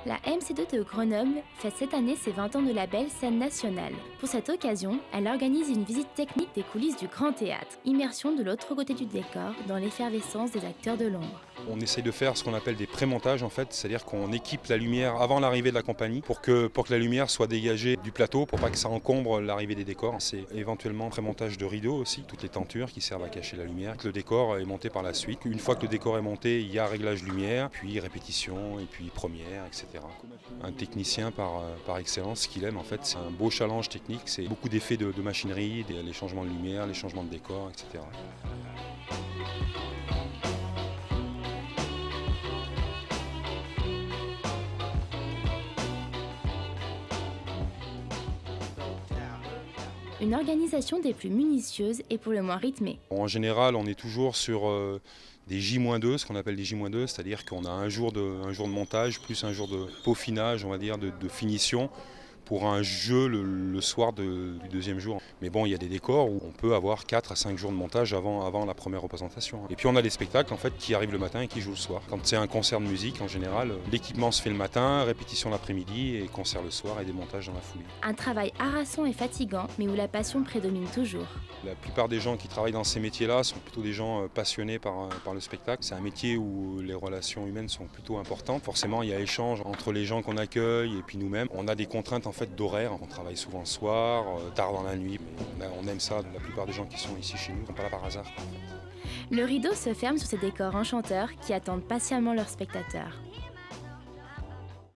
La MC2 de Grenoble fête cette année ses 20 ans de label Scène Nationale. Pour cette occasion, elle organise une visite technique des coulisses du Grand Théâtre. Immersion de l'autre côté du décor dans l'effervescence des acteurs de l'ombre. On essaye de faire ce qu'on appelle des pré-montages en fait, c'est-à-dire qu'on équipe la lumière avant l'arrivée de la compagnie pour que la lumière soit dégagée du plateau pour pas que ça encombre l'arrivée des décors. C'est éventuellement pré-montage de rideaux aussi, toutes les tentures qui servent à cacher la lumière. Le décor est monté par la suite. Une fois que le décor est monté, il y a réglage lumière, puis répétition et puis première, etc. Un technicien par excellence, ce qu'il aime en fait, c'est un beau challenge technique, c'est beaucoup d'effets de machinerie, les changements de lumière, les changements de décor, etc. Une organisation des plus minutieuses et pour le moins rythmée. En général, on est toujours sur des J-2, ce qu'on appelle des J-2, c'est-à-dire qu'on a un jour de montage plus un jour de peaufinage, on va dire, de finition pour un jeu le soir du deuxième jour. Mais bon, il y a des décors où on peut avoir 4 à 5 jours de montage avant la première représentation. Et puis on a des spectacles en fait, qui arrivent le matin et qui jouent le soir. Quand c'est un concert de musique, en général, l'équipement se fait le matin, répétition l'après-midi et concert le soir et des montages dans la foulée. Un travail harassant et fatigant, mais où la passion prédomine toujours. La plupart des gens qui travaillent dans ces métiers-là sont plutôt des gens passionnés par le spectacle. C'est un métier où les relations humaines sont plutôt importantes. Forcément, il y a échange entre les gens qu'on accueille et puis nous-mêmes. On a des contraintes en fait d'horaire. On travaille souvent le soir, tard dans la nuit. Mais on aime ça. La plupart des gens qui sont ici chez nous ne sont pas là par hasard. Le rideau se ferme sur ces décors enchanteurs qui attendent patiemment leurs spectateurs.